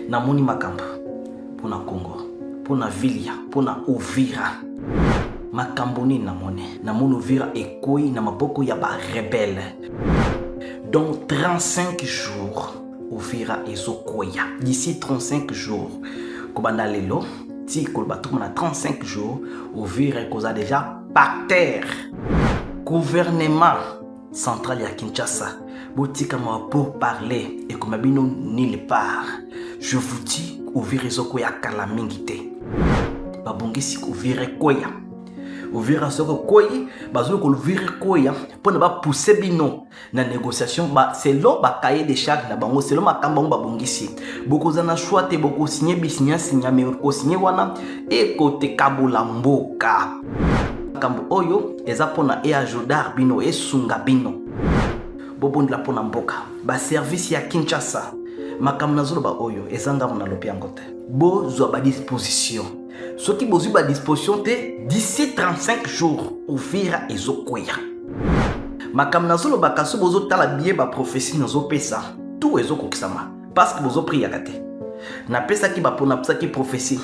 namoni makambo pona Congo, pona Vilia, pona Uvira. Makambo ni namoni Uvira ekoi na maboko ya ba rebelle. Dans 35 jours, Uvira ezokoya. D'ici 35 jours, kobanda lelo, ti kolbato na 35 jours, Uvira koza déjà par terre. Gouvernement central ya Kinshasa, botika moi pour parler et comme bino nulle part. Je vous dis, Uvira ezokoya kala mingi te. Babongisi Uvira koya. Uvira soko koyi, bazolo ko Uvira koya pona ba pousser bino na négociation ba selon ba cahier de charges na bango selon makamba ba bongisi. Boko zana choix te boko signer bisnya mais ko signer wana e kote kabula mboka. Kambo oyo eza pona e ajudar bino e sunga bino. Bobondi la pona mboka. Ba service ya Kinshasa. Makambo nazolo ba oyo ezanga mona lopiango te. Bo zo ba disposition. Ce qui vous à disposition d'ici 35 jours, Uvira ezokoya. Makam nazolo bakaso bozo tala biye ba prophétie nazo pesa. Tout ezokokisama parce que bozo priya kate. Na pesa ki ba pona pesa ki prophétie.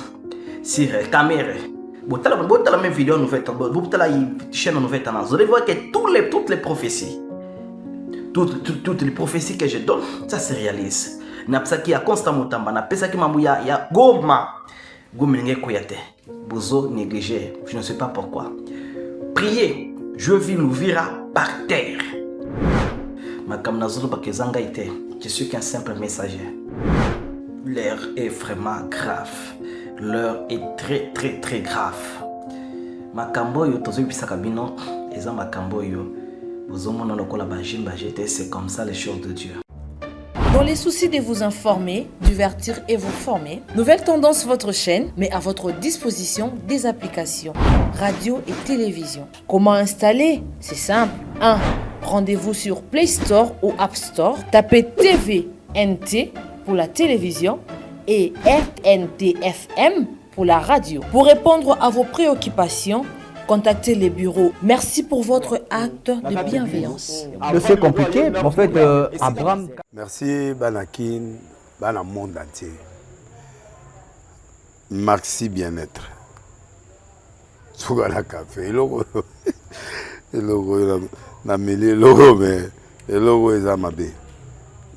Sur caméra. Botala même vidéo nouvelle, botala chaîne nouvelle nazo. Vous allez voir que toutes les prophéties toutes les prophéties que je donne, ça se réalise. Na pesa ki ya constamment tamba na pesa ki mambu ya goma. Bozo négligé, je ne sais pas pourquoi. Priez, je vis Uvira par terre. Je suis qu'un simple messager. L'heure est vraiment grave. L'heure est très très très grave. Makambo yo tozo bisaka bino, eza makambo yo. Bozo mona lokola ba jimba j'étais, c'est comme ça les choses de Dieu. Dans les soucis de vous informer, divertir et vous former, Nouvelle Tendance, votre chaîne, met à votre disposition des applications, radio et télévision. Comment installer? C'est simple. 1. Rendez-vous sur Play Store ou App Store. Tapez TVNT pour la télévision et RNTFM pour la radio. Pour répondre à vos préoccupations, contactez les bureaux. Merci pour votre acte de bienveillance. C'est compliqué, en fait, Abraham... Merci, Banakin, Bana monde entier. Maxi bien-être. Sougala café, logo, na mêlé logo, mais le logo est à ma baie.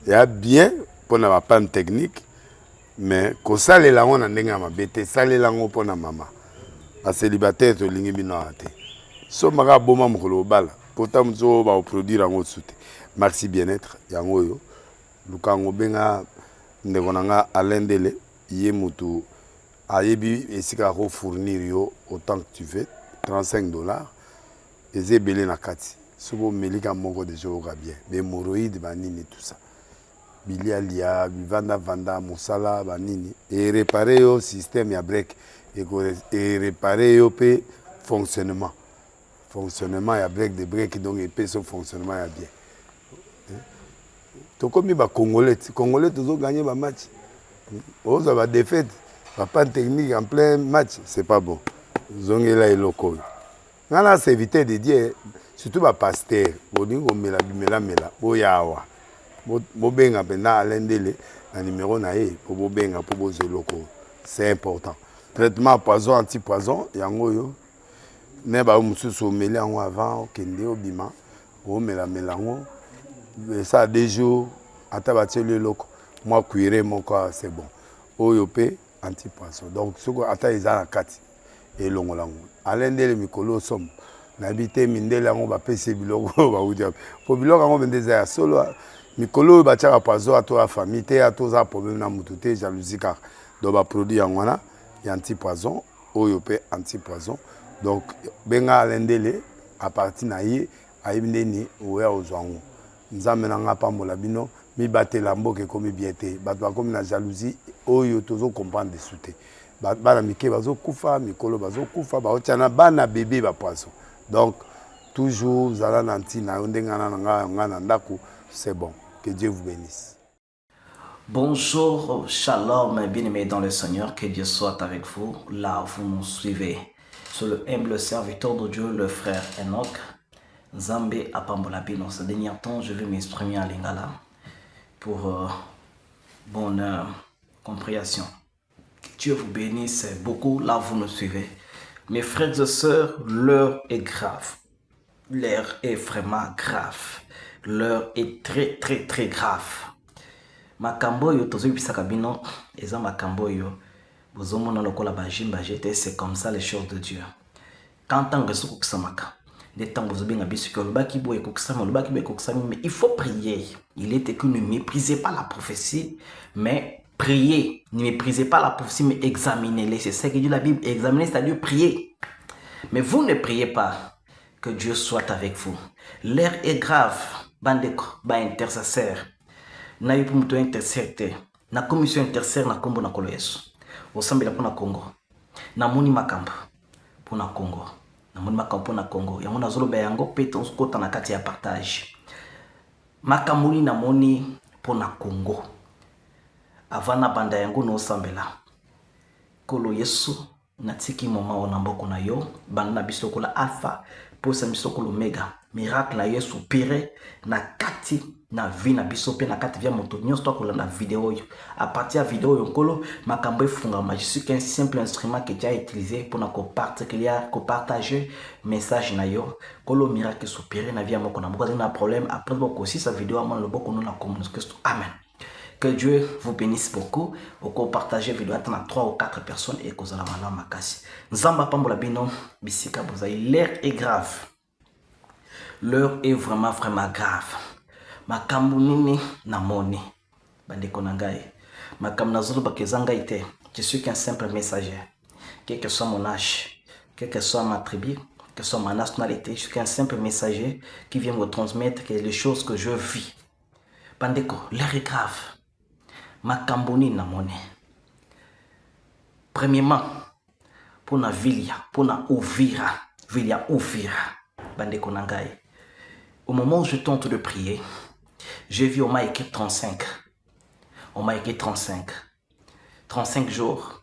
Il y a bien pour la panne technique, mais quand ça les langues on a ma bête, ça les langues pour la maman. A célibataire to lingi bino ate. So maga boma mokolo bala. Pourtant mzo ba produire en autre soute. Maxi bien-être yango yo. Lukango benga ndeko nanga alendele ye mutu ayebi esika ko fournir yo autant que tu veux $35 eze belé na kati. Sobo melika moko de jo ka bien. Be hémorroïdes banini tout ça. Bilialia, vanda musala banini et réparer yo système ya break. Et réparer le fonctionnement. Fonctionnement, il y a break, donc il son fonctionnement il y a bien. Donc comme les Congolais toujours gagné le match. Ils ont défaite, pas de technique en plein match, c'est pas bon. Ils ont là le local. Maintenant, c'est éviter de dire, surtout les pasteurs, ils ont mela, boyawa. Bobenga pendant l'endele, le numéro naé pour bobenga pour bozo local. C'est important. Traitement poison anti-poison yango yo ne ba mususu meli yango avant okende obima o mela melango ça 2 jours ata bateli loko moi cuire mon corps c'est bon oyo pe anti-poison donc soko ata izana kati et longolango alendele mikolo som na bité mindele yango ba pese biloko ba udia po biloko yango bendeza ya solo mikolo ba tchaka poison ato la famille te ato za problème na mututé jalousie car do ba produit yango na anti-poison, OYOP anti-poison. Donc, benga alendele à partir naïe aïbneni oué aux ango. Nous amenons pas mon labino, mi batte lambo que comme biété, batwa comme la jalousie, oyo toujours comprendre des soutés. Bana mike bazo kufa, mikolo bazo kufa, ba otiana bana bébé ba poisson. Donc, toujours zala nanti na ondenga na ndako, c'est bon. Que Dieu vous bénisse. Bonjour, shalom, bien-aimés dans le Seigneur, que Dieu soit avec vous, là où vous nous suivez. Sur le humble serviteur de Dieu, le frère Enoch, Zambé Apambolabino. Ce dernier temps, je vais m'exprimer en lingala pour compréhension. Dieu vous bénisse beaucoup là où vous nous suivez. Mes frères et sœurs, l'heure est grave. L'heure est vraiment grave. L'heure est très grave. Makambo yo tozo bisaka bino eza makambo yo bozomona lokola bajimba jete, c'est comme ça les choses de Dieu. Quand on reçoit kusamaka, les temps vous bien habitué que le baki boye kuksama, le baki boye kuksama, mais il faut prier. Il est écrit ne méprisez pas la prophétie, mais priez. Ne méprisez pas la prophétie, mais examinez-les. C'est ça que dit la Bible. Examinez, c'est-à-dire prier. Mais vous ne priez pas. Que Dieu soit avec vous. L'heure est grave. Bandeko, ba intercesseur. Na yupu mtu intercesseur. Na commission intercesseur na kombo na kolo Yesu. Osambela pona Congo. Na moni makambo pona Congo. Na moni makambo pona Congo. Ya mona zolo ba yango pete kota na kati ya partage. Makamoni na moni pona Congo. Avana banda yango no osambela. Kolo Yesu natiki moma ona mboko na yo. Banda biso kola alpha. Posa biso kola omega. Miracle na Yesu pire na kati na vie na biso pe na kati via moto nyonso to kola na vidéo yo. À partir de vidéo yo kolo makambo efungama. Je suis qu'un simple instrument que tu as utilisé pour na partager message na yo. Kolo miracle supéré na vie ya moko na moko na problème après boko aussi sa vidéo amana le boko na communication. Amen. Que Dieu vous bénisse beaucoup. Oko partager vidéo à 3 ou 4 personnes et kozala mala makasi. Nzamba pambola bino bisika bozai. L'heure est grave. L'heure est vraiment grave. Makambu nini na moni. Bandeko na ngai. Makambu na zolo bakezanga ite. Je suis qu'un simple messager. Quel que soit mon âge, quelle que soit ma tribu, quelle que soit ma nationalité, je suis qu'un simple messager qui vient me transmettre les choses que je vis. Bandeko, l'heure est grave. Makambu nini na moni. Premièrement, pour na Vilia, pour na Uvira. Vilia Uvira. Bandeko na ngai. Au moment où je tente de prier, j'ai vu on m'a écrit 35. On m'a écrit 35. 35 jours.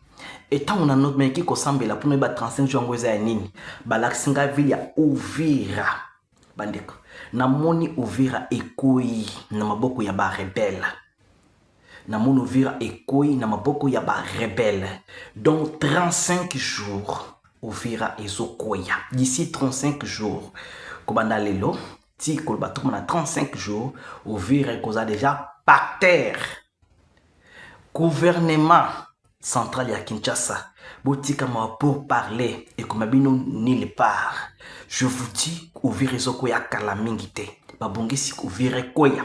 Et tant on a notre mec qui kosambela pour nous battre 35 jours ngoza ya nini. Balaksinga Vilia Uvira. Bandeko. Na moni Uvira ekoi na maboko ya ba rebelle. Na moni Uvira ekoi na maboko ya ba rebelle. Donc 35 jours. Uvira ezokoya. D'ici 35 jours, Kobanda lelo, si Kolbatou a 35 jours, Uvira ekoza déjà par terre. Gouvernement central ya Kinshasa, botika ma pour parler et comme bino nulle part. Je vous dis, Uvira ezokoya kala mingite. Babongisi Uvira koya.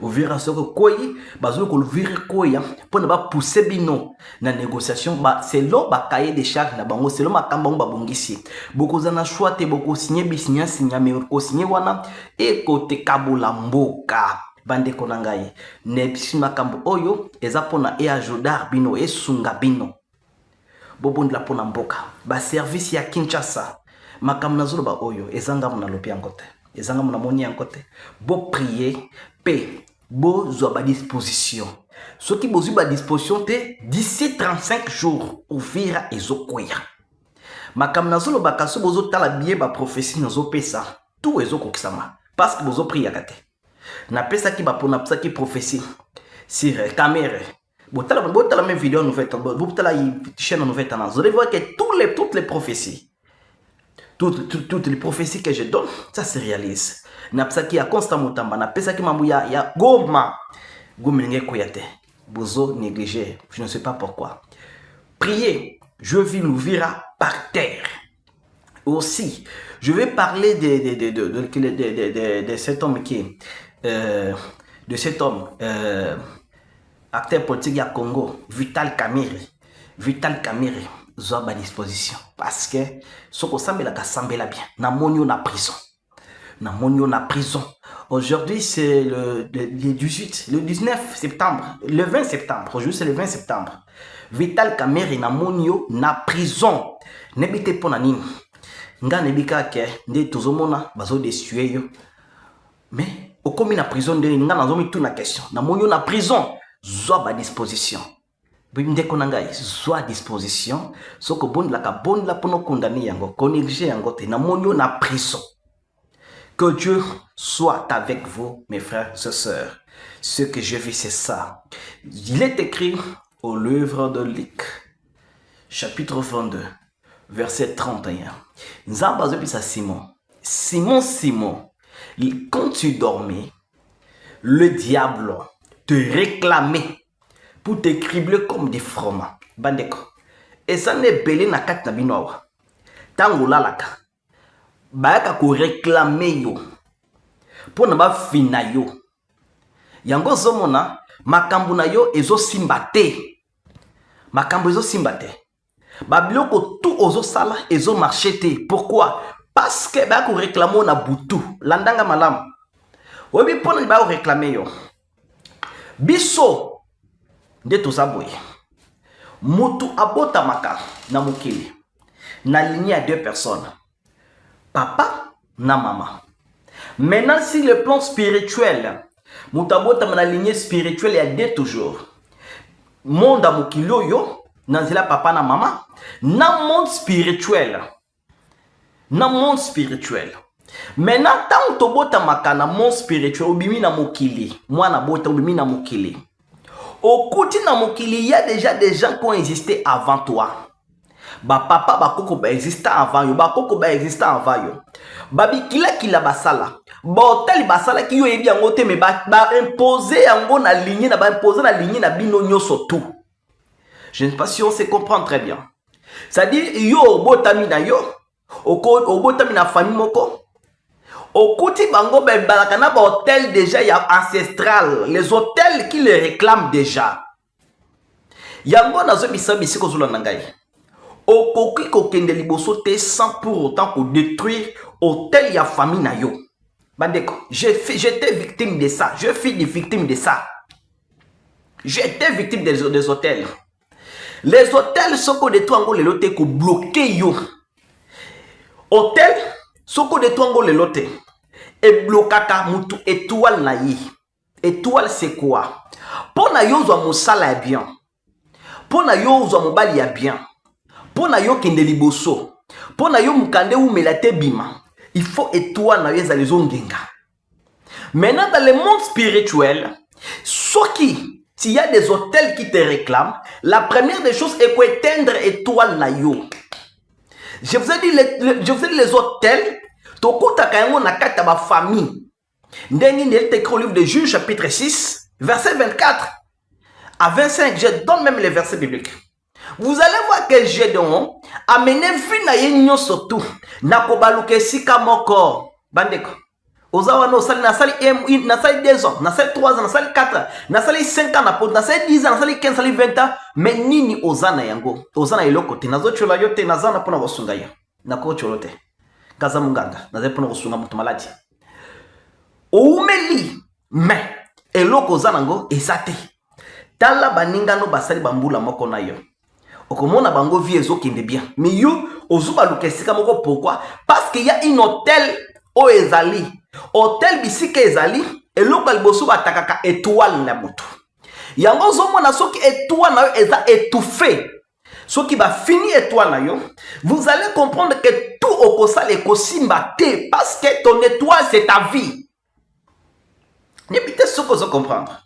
Uvira soko koyi bazo ko Uvira koya pour ne pas pousser bino na négociation ba selon ba cahier de charges na bango selon makamba ba bongisi boko za na choix te boko signer bisinya signer mais ko signer wana e kote kabula mboka bande ko nangai ne bisi makambo oyo eza pona e ajodar bino e sunga bino bobondi la pona mboka ba service ya Kinshasa makambo nazolo ba oyo ezanga mona lopi angote ezanga mona moni angote bo prier pe bo zo ba disposition. Ce qui bozu ba disposition te d'ici 35 jours Uvira ezokoya. Makam nazolo bakaso bozo tala biye ba prophétie nazo pesa. Tout ezokokisama parce que bozo priya kate. Na pesa ki ba pona pesa ki prophétie. Sur caméra. Botala même vidéo nouvelle, botala chaîne nouvelle tendance. Vous allez voir que toutes les prophéties toutes les prophéties que je donne, ça se réalise. Na pesa ki ya constant mutamba na pesa ki mambu ya goma ngeke koyate bozo négligé, je ne sais pas pourquoi. Priez, je vis l'Uvira par terre. Aussi, je vais parler de cet homme qui de cet homme acteur politique à Congo, Vital Kamerhe. Vital Kamerhe zoa ba disposition parce que ce qu'on sambela ka sambela bien na monio na prison. Na monio na prison. Aujourd'hui c'est le 18, le 19 septembre, le 20 septembre. Aujourd'hui c'est le 20 septembre. Vital Kamerhe na monio na prison. Nebite pona nini? Nga nebika ke nde tozomona bazo desuer yo. Mais okomi na prison de nga nazomi tout na question. Na monio na prison, zoa ba disposition. Ndeko nangai zoa disposition. Soko bonde la ka bonde la pono condamner yango, konégligé yango te na monio na prison. Que Dieu soit avec vous, mes frères et sœurs. Ce que je vis, c'est ça. Il est écrit au livre de Luc, chapitre 22, verset 31. Nzamba azobisa Simon. Simon, quand tu dormais, le diable te réclamait pour te cribler comme des froment. Bandeko. Et ça n'est belé na kat na binoa. Tango lalaka. Bayaka ko réclamer yo. Pour na ba fina yo. Yango zomona makambu na yo ezo simbate. Makambu ezo simbate. Babiloko tout ozo sala ezo marchete. Pourquoi? Parce que bayaka ko réclamer na butu. Landanga malam. Obi pona bayaka ko réclamer yo. Biso de to saboye. Mutu abota maka na mukili. Na ligne à 2 personnes. Papa na maman. Maintenant, si le plan spirituel, mutu abota na ligne spirituelle, il y a 2 toujours. Monde à mukili yo, nanzela papa na maman. Na monde spirituel. Na monde spirituel. Maintenant, tant que bota maka na monde spirituel, obimi na mukili. Moi na bota obimi na mukili. Au côté na mokili, il y a déjà des gens qui ont existé avant toi. Ba papa ba koko ba existé avant yo, ba koko ba existé avant yo. Babi kila basala. Ba hotel basala ki yo ebi yango te me ba imposer yango na ligne na ba imposer na ligne na bino nyoso tout. Je ne sais pas si on se comprend très bien. C'est-à-dire yo botami na yo, botami na famille moko. Au côté bango balakana ba hôtel déjà ya ancestral, les hôtels qui les réclament déjà. Yango nazo bisa bisiko zula nangai. Au koki kokende liboso te sans pour autant ko détruire hôtel ya famille na yo. Bandeko, j'étais victime de ça, je suis victime de ça. J'étais victime des hôtels. Les hôtels soko de toi ngo le lote ko bloquer yo. Hôtel soko de toi le lote et blokaka mutu étoile na yi. Étoile c'est quoi? Pona yo zo musala ya bien. Pona yo zo mobali ya bien. Pona yo kende liboso. Pona yo mukande ou melate bima. Il faut étoile na yeza les ongenga. Maintenant dans le monde spirituel, s'il y a des hôtels qui te réclament, la première des choses est quoi éteindre étoile na yo. Je vous ai dit les hôtels, tokuta kayango na kata ba famille. Ndeni n'est écrit au livre de Juge chapitre 6, verset 24 à 25. Je donne même les versets bibliques. Vous allez voir que Gédéon a mené vie na yenyo surtout. Na kobaluke sika moko. Bandeko. Ozawa no sali na sali 2 ans, na sali 3 ans, na sali 4 ans, na sali 5 ans, na sali 10 ans, na sali 15, na sali 20 ans. Mais nini ozana yango? Ozana iloko te. Nazo chola yote nazana pona wasunga ya. Nako cholote. Kaza munganga. Naze pona wasunga mutu maladi. Oumeli. Mais eloko ozana ngo ezate. Tala baninga no basali bambula moko na yo. Okomona bango vie ezokende bien. Mais yo ozuba lukesika moko pourquoi? Parce qu'il y a une hôtel o ezali. Hôtel bisika ezali eloko liboso batakaka étoile na butu. Yango zomona soki étoile na yo eza étouffé. Soki ba fini étoile na yo, vous allez comprendre que tout okosala ekosimba te parce que ton étoile c'est ta vie. N'ébite ce que vous comprendre.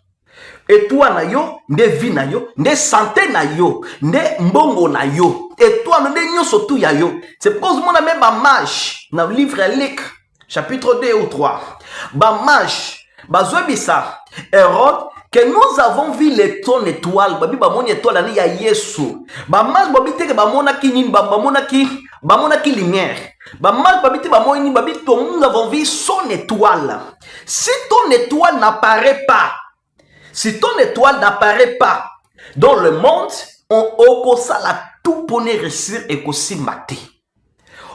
Étoile na yo, nde vie na yo, nde santé na yo, nde mbongo na yo. Étoile nde nyoso tout ya yo. C'est pour ça que même ba mage dans le livre Luc chapitre 2 ou 3. Ba mage, ba zobisa Hérode que nous avons vu les ton étoile, babi ba mon étoile ani ya Yesu. Ba mage babi te ke ba mona ki nini, ba mona ki lumière. Ba mage babi te ba mona ni babi to nous avons vu son étoile. Si ton étoile n'apparaît pas, si ton étoile n'apparaît pas dans le monde, on okosala tout pour ne réussir et kosimate.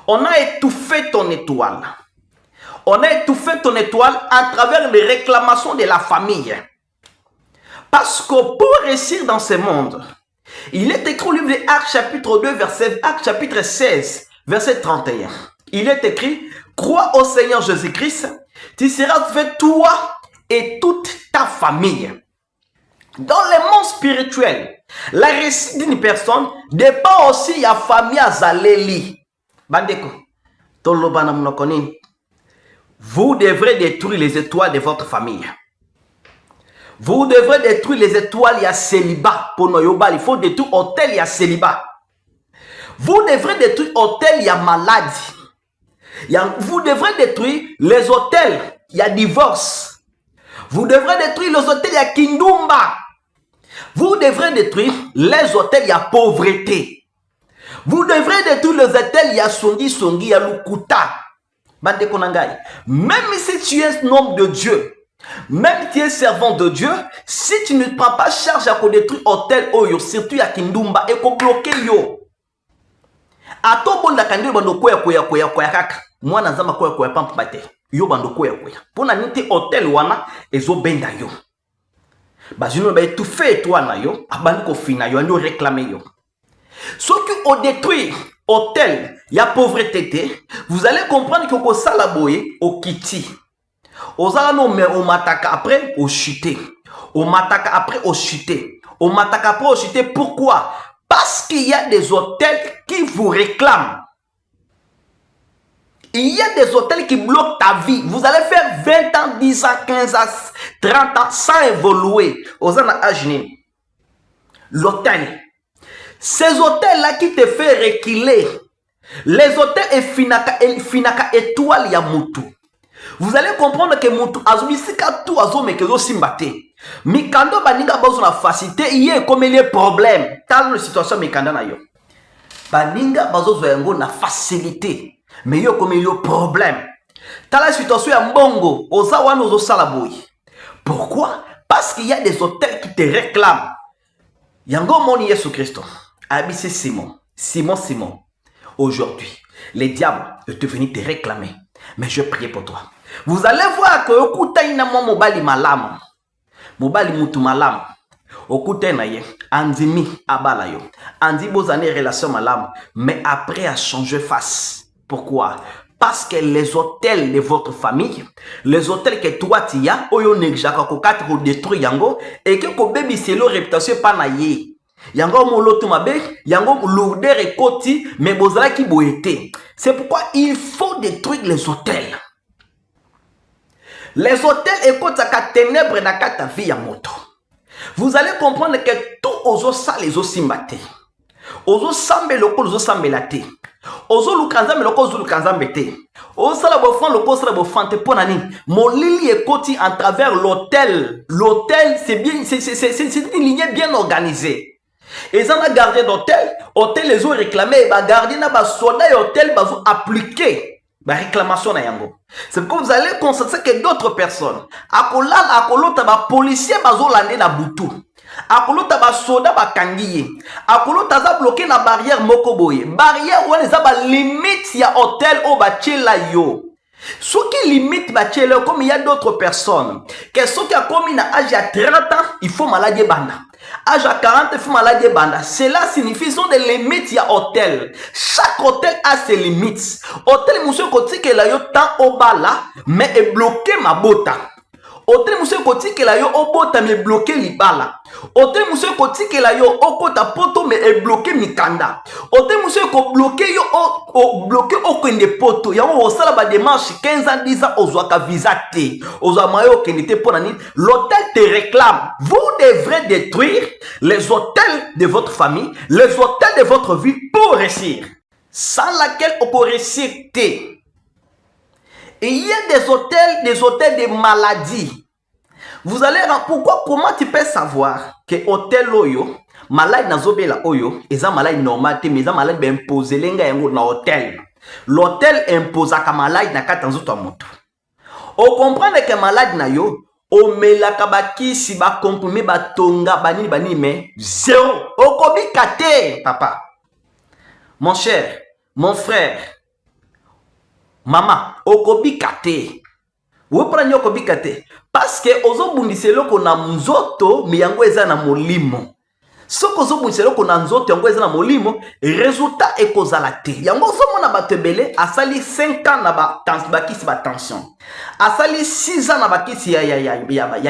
On a étouffé ton étoile. On a étouffé ton étoile à travers les réclamations de la famille. Parce que pour réussir dans ce monde, il est écrit au livre de Actes chapitre 2, Actes chapitre 16, verset 31. Il est écrit, crois au Seigneur Jésus-Christ, tu seras fait toi et toute ta famille. Dans le monde spirituel, la réussite d'une personne dépend aussi de la famille azaleli. Bandeko, tolobana mnokonin. Vous devrez détruire les étoiles de votre famille. Vous devrez détruire les étoiles, il y a célibat. Pour Noyoba, il faut détruire hôtel, il y a célibat. Vous devrez détruire hôtel, il y a maladie. Vous devrez détruire les hôtels, il y a divorce. Vous devrez détruire les hôtels, il y a kindumba. Vous devrez détruire les hôtels, il y a pauvreté. Vous devrez détruire les hôtels, il y a songi, il y a lukuta. Même si tu es un homme de Dieu, même si tu es servant de Dieu, si tu ne prends pas charge à détruire hôtel, surtout à kindumba, et qu'on bloque yo. Ato bonda kandio bando koya kaka. Mwana nzamba koya pampate. Yo bando koya. Pona nite hôtel wana ezo benda yo. Bazino ba tout fait toi na yo, abandi ko fina yo ando réclamer yo. Ce que on détruit hôtel, il y a pauvreté, vous allez comprendre que ko sala boye au kiti. Ozala no mais on mataka après au chuter. On mataka après au chuter. On mataka après au chuter pourquoi? Parce qu'il y a des hôtels qui vous réclament. Il y a des hôtels qui bloquent ta vie. Vous allez faire 20 ans, 10 ans, 15 ans, 30 ans sans évoluer. L'hôtel. Ces hôtels-là qui te font reculer. Les hôtels finaka étoile ya mutu. Vous allez comprendre que mutu azubisika tout azomekezo simbate. Mikando baninga bazo na facilité iye comme il y a problème. Dans la situation mikanda na yo. Baninga bazo zoyango na facilité. Mais yo comme il y a problème. Dans la situation ya mbongo, oza wana ozo salaboy. Pourquoi? Parce qu'il y a des hôtels qui te réclament. Yango moni Yesu Christo. Abissé Simon. Aujourd'hui, les diables sont venus te réclamer. Mais je prie pour toi. Vous allez voir que okuta ina mo mobali malamu. Mobali mutu malamu. Okuta na ye andimi abala yo. Andi bozane relation malamu, mais après a changé face. Pourquoi? Parce que les hôtels de votre famille, les hôtels que toi tu as, oyo nejaka ko katro détruire yango et que ko baby c'est leur réputation pas na ye. Yango moloto mabe, yango lourdeur et koti, mais bozala ki boete. C'est pourquoi il faut détruire les hôtels. Les hôtels écoutent à ténèbres dans ta vie à moto. Vous allez comprendre que tout ozo sa les osimbate. Ozo sambe loko ozo sambe late. Ozo lukanzambe loko ozo lukanzambe te. Ozo sala bofan loko sala bofan te ponani. Molili ekoti en travers l'hôtel. L'hôtel c'est bien, c'est une lignée bien organisée. Et ça a gardé d'hôtel, hôtel les ont réclamé, bah gardé na ba soda et hôtel bah vous appliqué bah réclamation na yango. C'est pourquoi vous allez constater que d'autres personnes, akolota ba policier bah zolande na butu, akolota ba soda ba kangiye, akolota za bloqué na barrière mokoboye, barrière où les a ba limite ya hôtel au ba chela yo. Ce qui limite ba chela comme il y a d'autres personnes, que ceux qui a commis na âge à 30 ans, il faut maladie banda. Âge à 40, il faut maladie banda. Cela signifie qu'ils ont des limites à hôtel. Chaque hôtel a ses limites. Hôtel, monsieur Koti, que la yo tant au bas là, mais est bloqué ma bota. Hôtel, monsieur Koti, que la yo au bota, mais bloqué l'ibala. Hôtel, monsieur Koti, que la yo au kota poto, mais est bloqué mikanda. Hôtel, monsieur ko bloqué yo au bloqué au coin de poto. Y'a au sala ba démarche 15 ans, 10 ans, aux ouaka visate. Aux amayo kenite ponani. L'hôtel te réclame. Vous devrez détruire les hôtels de votre famille, les hôtels de votre vie pour réussir. Sans laquelle on peut réussir. Et il y a des hôtels de maladies. Vous allez, pourquoi, comment tu peux savoir que hôtel oyo, malade nazobela oyo, eza malade normal, mais eza malade ben imposé lenga yango na hôtel. L'hôtel impose à malade na katanzo to moto. On comprend que malade na yo, o melaka bakisi ba compromis ba tonga bani mais zéro. Okobi kate papa. Mon cher, mon frère, maman, okobi kate. Vous prenez okobi kate parce que ozo bundiselo ko na nzoto mi yango eza na molimo. Soko ozo bundiselo ko na nzoto yango eza na molimo, résultat ekozala te. Yango ozo mona batebele asali 5 ans na ba bakisi ba tension. Asali 6 ans na bakisi ya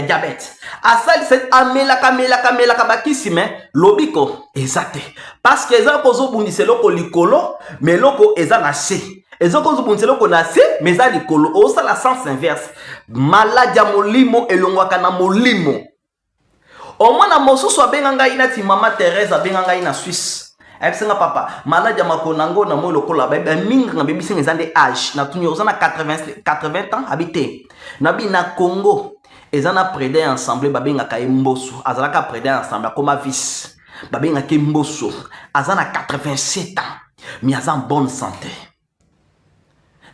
diabète. Asali c'est amelaka bakisi mais lobiko ezate. Parce que eza ko ozo bundiselo ko likolo, mais loko eza na se. Eza ko ozo bundiselo ko na se, mais eza likolo. Osa la sens inverse. Malade ya molimo elongwaka na molimo. Au moins na mosusu abenganga ina ti Mama Thérèse abenganga ina Suisse. Ayebisenga papa, malade ya makonango na mo lokola ba mingi na bebisi ngezande âge na tunyo na 80 ans habité. Na bi na Congo, ezana près ensemble babengaka Mbosso, azalaka près ensemble comme vice. Babengaka Mbosso, azana 87 ans, mais azan bonne santé.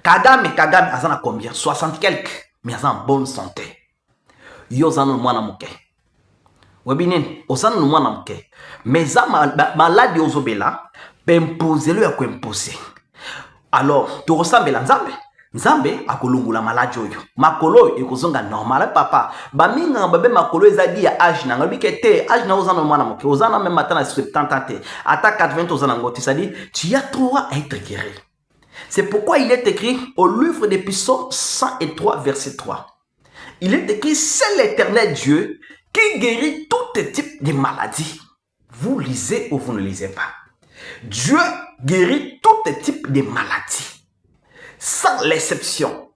Kagame azana combien? 60 quelques, mais azan bonne santé. Yo zana mwana moke. Webinen, osana mwana moke. Mais za malade ozobela, imposer le ya ko imposer. Alors, tu ressembles à Nzambe. Nzambe akolungula malade oyo. Makolo ekozonga normal papa. Ba minga babe makolo ezadi ya âge na ngabi kete âge na ozana mwana moke. Ozana même matin à 70 ans te. Ata 80 ozana ngoti, ça dit tu as droit à être guéri. C'est pourquoi il est écrit au livre des Psaumes 103 verset 3. Il est écrit c'est l'Éternel Dieu qui guérit tout type de maladies. Vous lisez ou vous ne lisez pas. Dieu guérit tout type de maladies. Sans l'exception.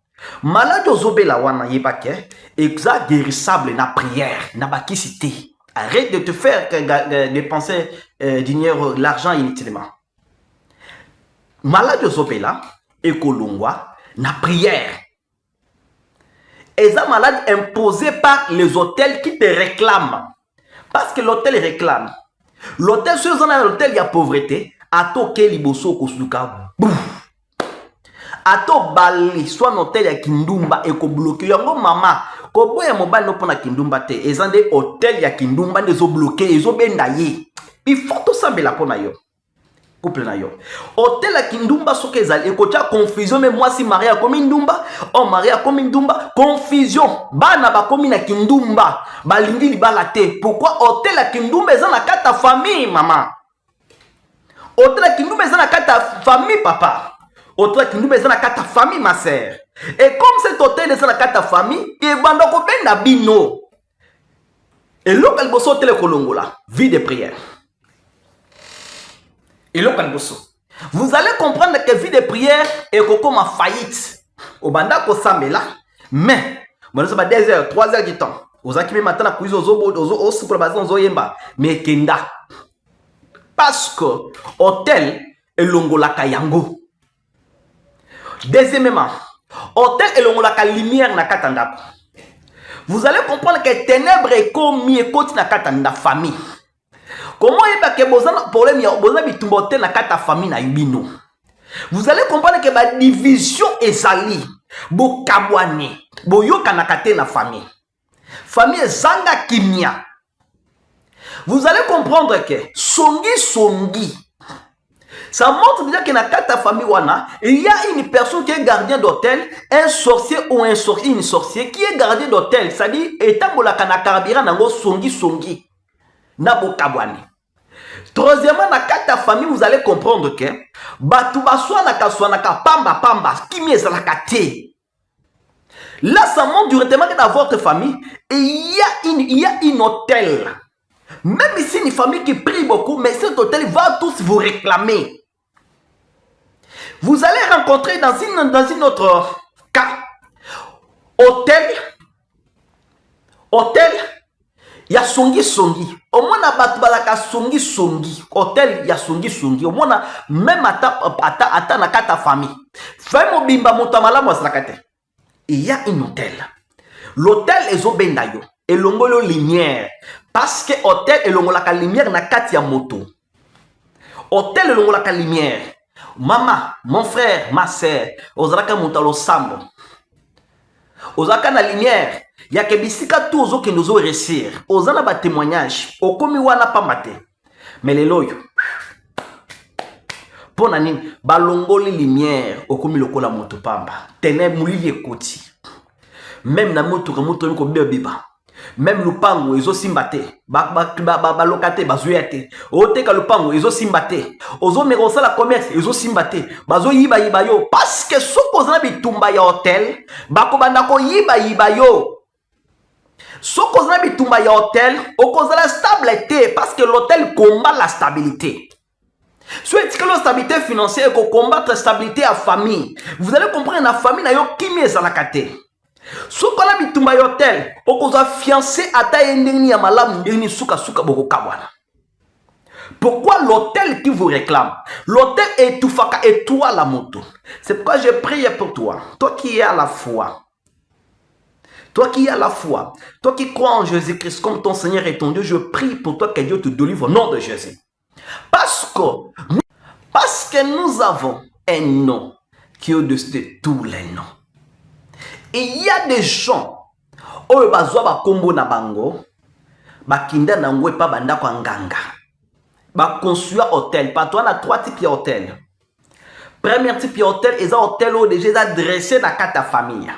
Maladie ozobela wana yebake, exa guérissable na prière, na bakisité. Arrête de te faire dépenser l'argent inutilement. Maladie ozobela, ekolongwa, na prière. Eza malade imposée par les hôtels qui te réclament. Parce que l'hôtel réclame. L'hôtel, si vous avez l'hôtel, il y a pauvreté. Ato ke liboso kosuka. Bouf. Ato bali, soit l'hôtel ya kindumba et ko bloqué. Yango mama, ko boya mobile no pona kindumba te. Ezande hôtel ya kindumba ne zo bloqué, ezo benda ye. Il faut tout ça la pona yo. Couple na yo. Hôtel ya kindumba soke ezali ekocha confusion mais moi si maria komi ndumba, oh maria komi ndumba, confusion. Bana ba komi na kindumba, balingi libala te. Pourquoi hôtel ya kindumba ezana kata famille mama? Hôtel ya kindumba ezana kata famille papa. Hôtel ya kindumba ezana kata famille ma sœur. Et comme cet hôtel ezana kata famille, et bando ko benda bino. Et local bosso hôtel kolongola, vie de prière. Et là, vous allez comprendre que vie de prière est comme ma faillite. Au banda ko samela, mais moi ça va 2 heures, 3 heures de temps. Vous avez qui maintenant pour ozo pour bazon zo yemba, mais kenda. Parce que hôtel et longola kayango. Deuxièmement, hôtel et longola ka lumière na katanda. Vous allez comprendre que ténèbres est comme miekoti na katanda famille. Comment est-ce que vous avez un problème na kata famille na ibino? Vous allez comprendre que la division est sali. Bo kabwane. Bo yoka na kate na famille. Famille zanga kimia. Vous allez comprendre que songi. Ça montre déjà que na kata famille wana, il y a une personne qui est gardien d'hôtel, un sorcier ou une sorcière qui est gardien d'hôtel. C'est-à-dire, etambola kana karabira nango songi. Nabo kabwane. Troisièmement, dans ta famille, vous allez comprendre que batu baswana ka pamba kimi ezalaka te. Là, ça montre directement que dans votre famille, il y a une hôtel. Même ici, une famille qui prie beaucoup, mais cet hôtel va tous vous réclamer. Vous allez rencontrer dans une autre cas, hôtel, ya songi. Au moins na batu balaka songi. Hôtel ya songi. Au moins même ata na kata famille. Fais mo bimba montamala mo salakate. Il y a un hôtel. L'hôtel ezo benda yo. Elongolo lumière. Parce que hôtel elongola ka lumière na kati ya moto. Hôtel elongola ka lumière. Maman, mon frère, ma sœur, ozalaka montalo sambo. Ozalaka na lumière. Ya ke bisika tout ozo ke nous réussir. Ozana ba témoignage. Okomi wana pambate. Mais les loyo. Pona nini balongoli lumière okomi lokola moto pamba. Ténèbres mouli ekoti. Même na moto ko biba. Même lupango ezo simbate. Ba lokate bazuyate. Oteka lupango ezo simbate. Ozo merosa la commerce ezo simbate. Bazo yiba yo parce que soko ozana bitumba ya hotel, bako banda ko yiba yo. Soko ozana bitumba ya hotel, okozala stabilité parce que l'hôtel combat la stabilité. Soit que la stabilité financière combattre la stabilité à famille. Vous allez comprendre la famille na yo kimi ezalaka te. Si on a bitumba hôtel, on a fiancé à ta endeni ya malamu ndeni suka suka boko kabwana. Pourquoi l'hôtel qui vous réclame? L'hôtel est tout faka et toi la moto. C'est pourquoi je prie pour toi. Toi qui es à la foi. Toi qui es à la foi. Toi qui crois en Jésus-Christ comme ton Seigneur et ton Dieu. Je prie pour toi que Dieu te délivre au nom de Jésus. Parce que nous avons un nom qui est au-dessus de tous les noms. Et il y a des gens où ils ont kombo na bango, bakinda na ngwe pa banda kwa nganga. Ba construire hôtel, pas toi on a 3 types d'hôtel. Premier type d'hôtel, ils ont hôtel où déjà dressé dans ta famille.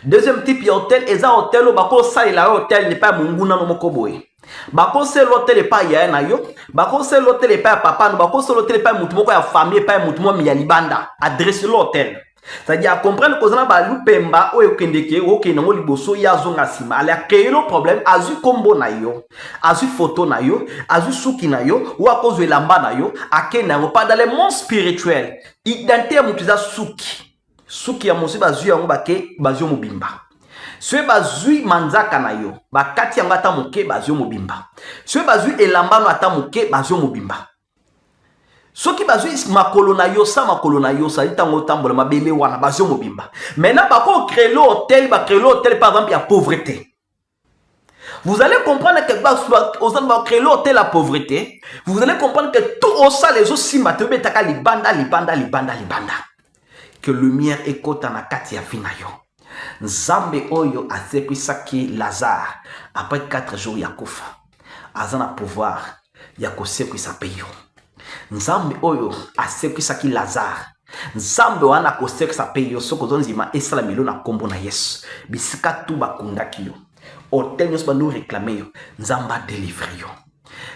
Deuxième type d'hôtel, ils ont hôtel où bako salela hôtel n'est pas munguna no mokoboy. Bako c'est l'hôtel n'est pas ya na yo, bako c'est l'hôtel n'est pas papa, bako c'est l'hôtel n'est pas mutu moko ya famille, pas mutu mo mi ya libanda. Adresse l'hôtel. C'est-à-dire à comprendre que ça ba lupemba o ekendeke o ke nango liboso ya zonga sima ala créer le problème azu combo na yo azu photo na yo azu suki na yo ou à cause de lamba na yo akena pas dans le monde spirituel identité mutiza suki ya mosi bazu yango bake bazu mobimba ce bazu manzaka na yo bakati yango ata moke bazu mobimba ce bazu elamba no ata moke bazu mobimba. Ceux qui basent makolo na yo sa itango tambola mabele wana bazio mobimba. Maintenant bako créer l'hôtel, ba créer l'hôtel par exemple il y a pauvreté. Vous allez comprendre que ba créer l'hôtel la pauvreté. Vous allez comprendre que tout au ça les autres simate betaka libanda. Que lumière écoute na kati ya vina yo. Nzambe oyo asepisaki Lazare après 4 jours ya kufa. Azana pouvoir ya kosekwisa peyo. Nzambe oyo asekwisaki Lazare. Nzambe wana kosekisa peyo soko zonzima esala milo na kombo na Yesu. Bisika tu bakundaki yo. Hôtel nyonso bando réclamer yo. Nzamba délivre yo.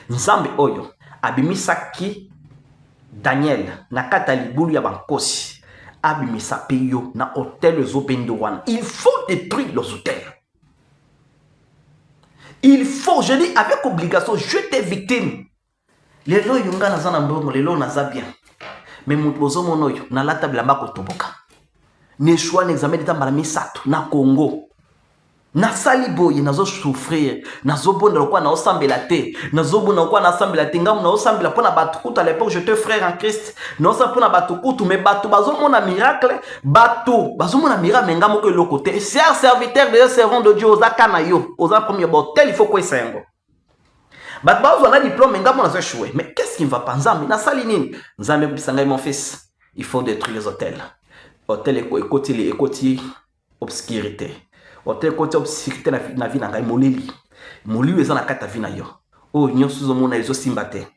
Nzambe oyo abimisaki Daniel na kata libulu ya bankosi. Abimisa peyo na hôtel ezobendo wana. Il faut détruire les hôtels. Il faut, je dis avec obligation, je t'ai victime. Les lois yunga na zana mbongo, les lois na za bien. Mais mutbozo monoyo, na lata bilamba kotoboka. Ne choix n'examen d'état malami sato, na Congo. Na saliboye, na zo souffrir. Na zo bonda lokwa na osambela te. Na zo bonda lokwa na osambela te. Ngamu na osambela pona batukutu à l'époque, j'étais frère en Christ. Na osambela pona batukutu, mais batu, bazo mona miracle. Batu, bazo mona miracle, mais ngamu ke lokote. C'est un serviteur de servant de Dieu, oza kanayo. Oza premier botel, il faut quoi sengo. Bat bazo a diplôme ngamu na zo choué. Mais qu'est-ce qui ne va pas nzambe? Na salinine. Nzambe bisanga mon fils. Il faut détruire les hôtels. Hôtel écoti obscurité. Hôtel écoti obscurité na vie na ngai molili. Molili eza na kata vie na yo. Oh nyonso zo mona ezo simbate.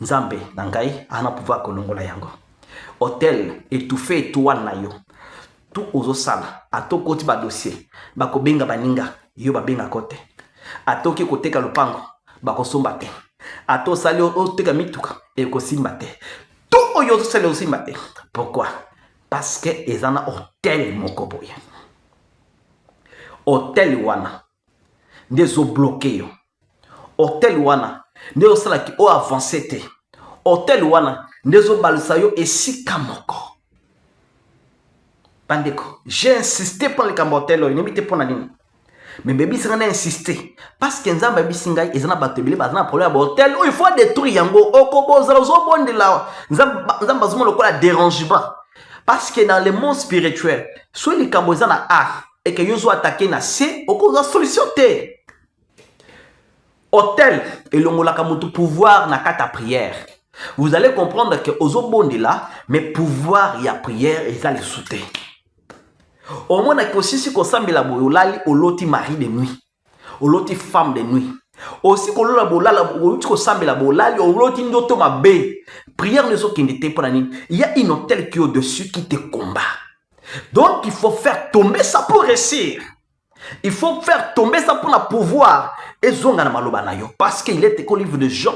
Nzambe na ngai ana pouvoir kolongola yango. Hôtel étouffé toi na yo. Tout ozo sala. Ato koti ba dossier. Bako benga baninga. Yo ba benga kote. Ato ki koteka lupango. Bako somba te. Ato sali o teka mituka. Eko simba te. Tout oyo sali o simba te. Pourquoi? Parce que ezana hôtel moko boye. Hôtel wana ndezo bloqué yo. Hôtel wana ndezo sala ki o avancé te. Hôtel wana ndezo balusa yo esika moko. Bandeko, j'ai insisté pour le cambotel oyo, nemite pour na nini. Mais baby sanga insisté parce que nzamba bisinga ezana batebele bazana problème hôtel où il faut détruire yango okoboza zo bondela nzamba zumo lokola dérangement. Parce que dans le monde spirituel, soit les Cambodgiens na A et que ils ont attaqué na C, au cause de la solution T. Hôtel et l'ongola kamutu pouvoir na kata prière. Vous allez comprendre que aux obondi là, mais pouvoir il y a prière et ça les souter. Au moins que aussi si qu'on s'amène la boulali au loti mari de nuit, au loti femme de nuit. Aussi qu'on la bolala au loti qu'on s'amène la bolali au loti ndoto ma bé. Prière ne sont qu'une pour la nuit. Il y a une hôtel qui est au-dessus qui te combat. Donc il faut faire tomber ça pour réussir. Il faut faire tomber ça pour la pouvoir. Et zonga na maloba na yo parce qu'il est au livre de Jean,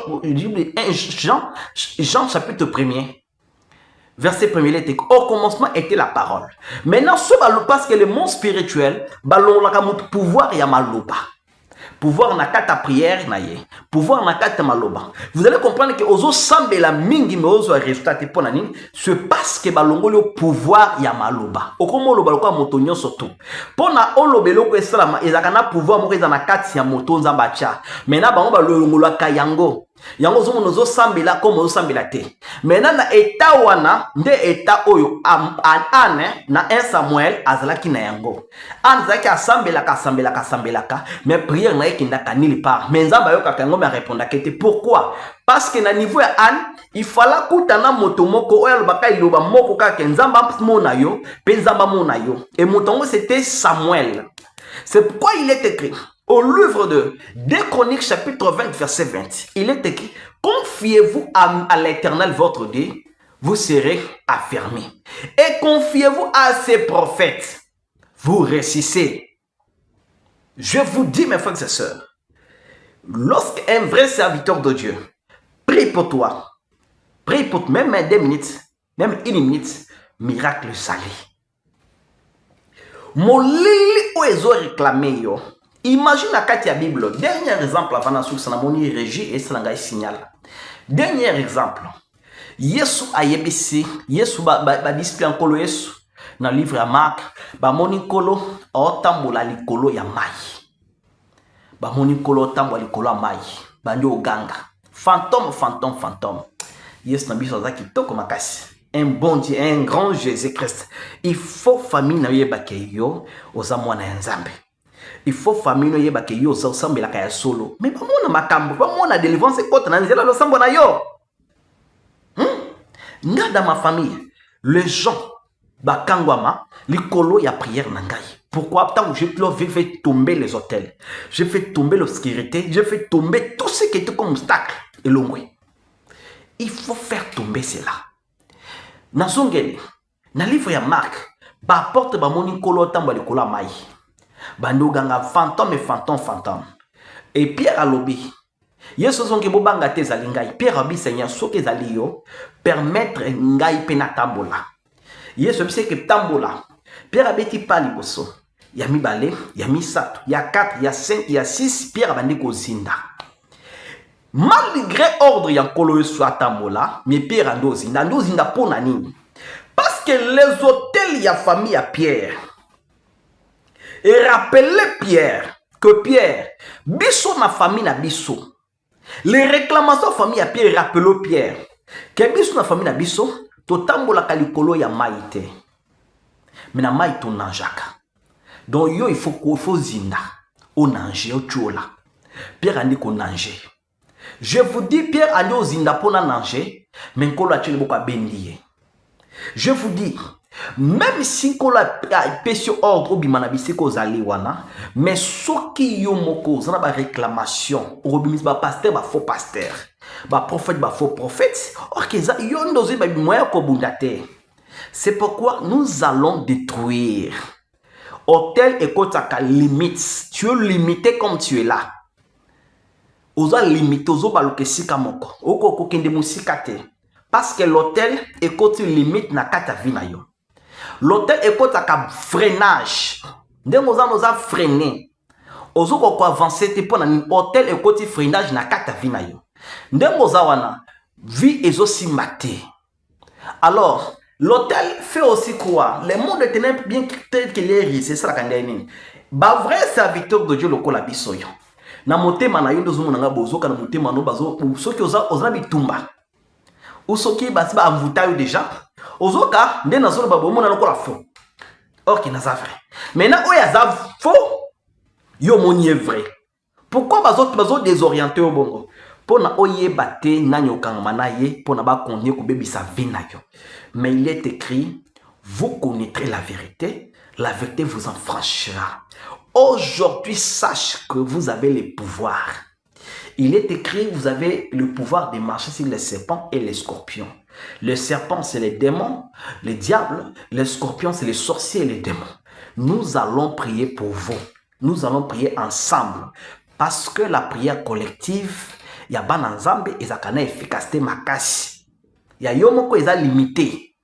Jean chapitre 1er. Verset 1er, il était au commencement était la parole. Maintenant ce parce que le monde spirituel balon la pouvoir ya maloba. pouvoir na kata prière na ye, pouvoir na kata maloba. Vous allez comprendre que ozo sambe la mingi me ozo résultat te pona nini, c'est parce que balongoli au pouvoir ya maloba. Okomo loba lokwa moto nyonso to. Pona olobelo ko esalama ezakana pouvoir moko eza na kati ya moto nzamba cha. Mena bango balongolo ka yango. Yango zomo nozo sambela comme ozo sambela te. Mena na eta wana nde eta oyo ane na 1 Samuel azalaki na yango. An zaki asambela ka mais prière na ekinda kanili par. Mais nzamba yo kakango me répondre que pourquoi? Parce que na niveau ya Anne, il fallait kutana moto moko oya lobaka iloba moko kaka nzamba mona yo, pe nzamba mona yo. Et motongo c'était Samuel. C'est pourquoi il est écrit au livre de 2 Chroniques chapitre 20 verset 20. Il est écrit: confiez-vous à l'Éternel votre Dieu, vous serez affermis. Et confiez-vous à ses prophètes, vous réussissez. Je vous dis, mes frères et sœurs, lorsqu'un vrai serviteur de Dieu prie pour toi, prie pour toi, même 2 minutes, même 1 minute, miracle salé. Molili oezo réclamé yo. Imagine la carte de Bible. Dernier exemple avant de ça, moni régie et ça n'a signal. Dernier exemple. Yesu ayebisi, Yesu ba display en kolo Yesu dans le livre à Marc, ba moni kolo otambola likolo ya mai. Ba moni kolo otambola likolo ya mai. Bandi oganga. Fantôme. Yesu na biso zaki toko makasi. Un bon Dieu, un grand Jésus-Christ. Il faut famille na yebake yo oza mwana ya Nzambe. Il faut famille na yebake yo oza osambela ka ya solo. Mais pas mona makambo, pas mona délivrance kote na nzela lo sambo na yo. Nga dans ma famille, les gens bakangwama likolo ya prière na ngai. Pourquoi? Tant que je fais tomber les hôtels, je fais tomber l'obscurité, je fais tomber tout ce qui était comme obstacle et l'ongwe. Il faut faire tomber cela. Na zongeli, na livre ya Marc, ba porte ba moni kolo tambo likolo mai. Bando ganga fantôme. Et Pierre alobi, Yesu zonge bobanga te zali ngai. Pierre abi Seigneur soki ezali yo permettre ngai pe na tambola. Yesu bise ke tambola. Pierre abeti pa liboso. Ya mibale, ya misato, ya 4, ya 5, ya 6, Pierre abandi kozinda. Malgré ordre ya nkolo Yesu atambola, mais Pierre andozinda pona nini? Parce que les hôtels ya famille à Pierre. Et rappelez Pierre que Pierre, biso na famille na biso. Les réclamations famille à Pierre rappelez Pierre que biso na famille na biso totambola kalikolo ya maïté. Mais na maïté on nanjaka. Donc yo il faut zinda. On nange o tchola. Pierre andi ko nange. Je vous dis Pierre andi o zinda pona nange, mais nkolo atcheli boka bendiye. Je vous dis même si on a péché ordre au bimanabisi ko zali wana, mais soki yo moko zana ba réclamation, au bimis ba pasteur ba faux pasteur, ba prophète ba faux prophète, ok za yo ndozi ba bimoya ko bundate. C'est pourquoi nous allons détruire. Hôtel et kotaka limite, tu es limité comme tu es là. Oza limité ozo baloke sika moko, oko kokende musika te. Parce que l'hôtel est côté limite na kata vina yo. L'hôtel est côté à freinage. Dès que nous avons freiné, nous avons avancé pour l'hôtel est côté freinage na kata vina yo. Dès que nous avons vie est aussi maté. Alors, l'hôtel fait aussi quoi? Le monde est bien tel qu'il est, c'est ça la candidate. Ba vrai serviteur de Dieu le kola bisoyo. Na motema na yo ndozo monanga bozo kana motema no bazo soki oza bitumba. Ou soki basi ba amvuta yo déjà. Ozoka nde nazolo ba bomona lokola faux. Ok na za vrai. Maintenant oya za faux yo moni est vrai. Pourquoi bazo désorienter au bongo? Pona oyeba te nani okangama na ye pona ba konye ko bebisa vina yo. Mais il est écrit, vous connaîtrez la vérité vous en franchira. Aujourd'hui, sache que vous avez le pouvoir. Il est écrit, vous avez le pouvoir de marcher sur les serpents et les scorpions. Les serpents, c'est les démons, les diables. Les scorpions, c'est les sorciers et les démons. Nous allons prier pour vous. Nous allons prier ensemble. Parce que la prière collective, il y a ban ensemble et ça a efficacité makasi. Il y a yomoko et ça limité.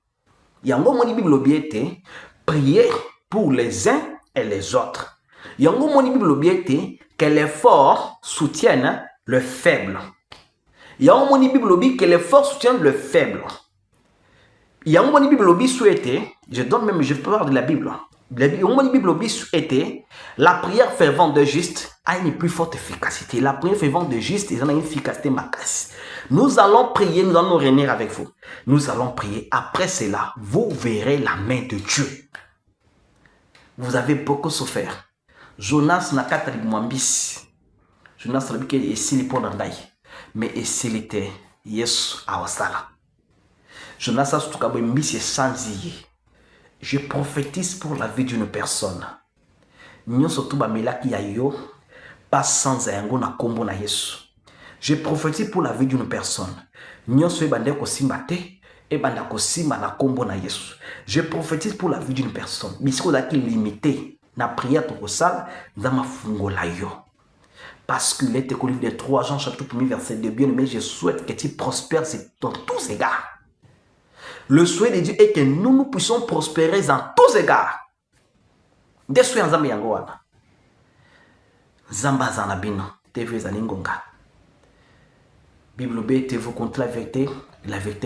Il y a un moment de Bible biété, prier pour les uns et les autres. Yango moni Bible obiete que les forts soutiennent le faible. Yango moni Bible obi que les forts soutiennent le faible. Yango moni Bible obi souhaité, je parle de la Bible. Yango moni Bible obi souhaité, la prière fervente de juste a une plus forte efficacité. La prière fervente de juste, ils ont une efficacité macasse. Nous allons prier, nous allons nous réunir avec vous. Nous allons prier. Après cela, vous verrez la main de Dieu. Vous avez beaucoup souffert. Jonas n'a qu'à t'alibouambis. Jonas n'a qu'à essayer pour n'andai. Mais essayer Yesu awasala. Jonas a surtout qu'à mbisi sans. Je prophétise pour la vie d'une personne. Nous surtout bamela qui a yo pas sans ayango na kombo na Yesu. Je prophétise pour la vie d'une personne. Nous sommes bande ko simbate et bande ko simba na kombo na Yesu. Je prophétise pour la vie d'une personne. Bisiko da ki limité na prière to kosala dans ma fungola yo. Parce qu'il est écrit de 3 Jean chapitre 1 verset 2 bien mais je souhaite que tu prospères dans tous égards. Le souhait de Dieu est que nous puissions prospérer dans tous égards. Des souhaits en Zambie yangoana. Zamba zanabino, TV zaningonga. Bible B, vous contre la vérité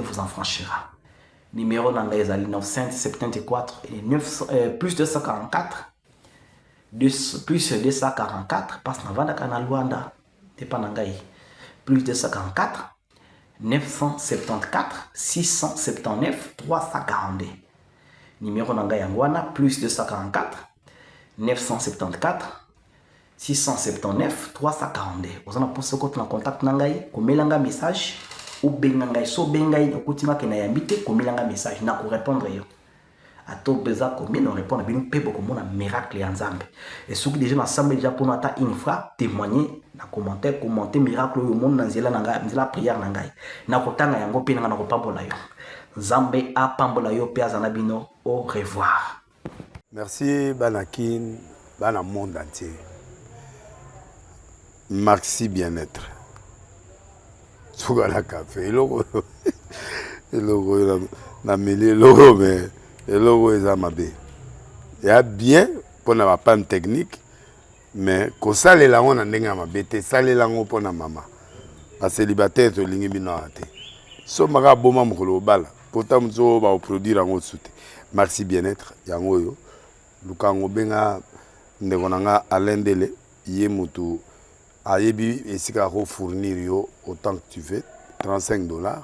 vous en franchira. Numéro nanga ezali 974 et plus 244. Plus 244, parce que navanda kana Luanda, tepanangai. Plus 244. 974 679 342. Numéro nanga yangwana plus 244 974 679 342. Vous en pensez que tu as contact nangai, komelanga message ou bengangai so bengai okutima ke na yambite komelanga message na ko répondre yo. Ato beza komi no répondre bino pe beaucoup mona miracle ya Nzambe. Et ceux qui déjà ensemble déjà pour nata une fois témoigner na commenter miracle yo monde na nzela nanga nzela prière nangai. Na kotanga yango pe na ko pambola yo. Nzambe a pambola yo pe azana bino au revoir. Merci Banakin, bana monde entier. Merci bien-être. Sougala café, logo na mêlé logo mais le logo est à ma bé. Il y a bien pour la panne technique, mais quand ça les langues on a ma bé, ça les langues pour la maman. La célibataire to lingi binoate. So maga boma mukolo bala. Pourtant mzo ba produire en soute. Merci bien-être yango yo. Lukango benga ndekonanga alendele yé mutu ayebi esika ko fournir yo autant que tu veux, $35.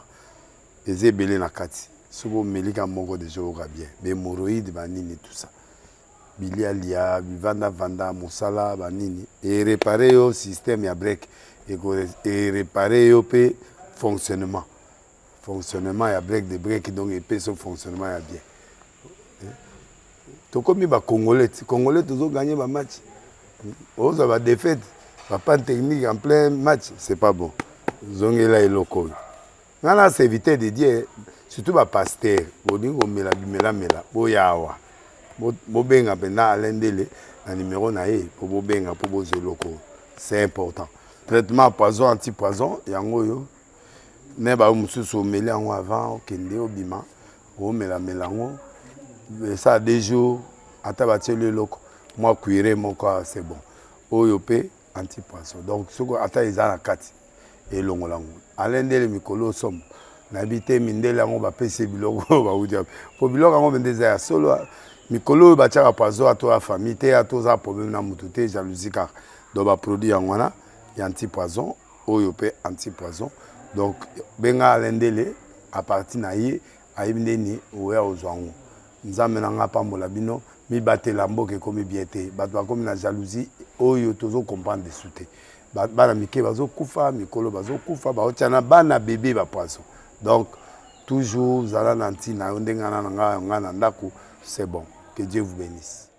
Eze belé na kati. Sobo melika moko de joga bien. Be moroïde banini tout ça. Bilialia, vanda musala banini et réparer yo système ya break et réparer yo pe fonctionnement ya break de break donc et pe son fonctionnement ya bien. To comme ba congolais toujours gagner ba match. On va défaite, pas technique en plein match, c'est pas bon. Zongela et loco. Nana c'est éviter de dire surtout ba pasteur, bodingo mela boyawa. Bobenga pena alendele na numéro na ye pour bobenga pour bozo loco. C'est important. Traitement poison anti-poison yango yo. Ne ba mususu mela ngo avant okende obima. O mela ngo. Ça des jours atabati le loco. Moi cuire mon corps c'est bon. Oyope anti-poison. Donc ce ko ata izana kati et longolango. Alendele mikolo somme. N'habité mindela ngo ba pese biloko ba udia. Po biloko ngo bendeza solo mikolo ba tchaka poison à toi famille te à toi problème na mututé jalousie car do ba produit yangwana ya anti-poison oyope anti-poison. Donc benga alendele à partir na ye ayibindeni oya ozwango. Nzambe nanga pambola bino mi batela mboke komi biete bato ba komi na jalousie oyo tozo comprendre de souté bana mike bazo kufa mikolo bazo kufa ba otiana bana bébé ba poisson. Donc toujours zala nanti na ndenga na nga ndako c'est bon. Que Dieu vous bénisse.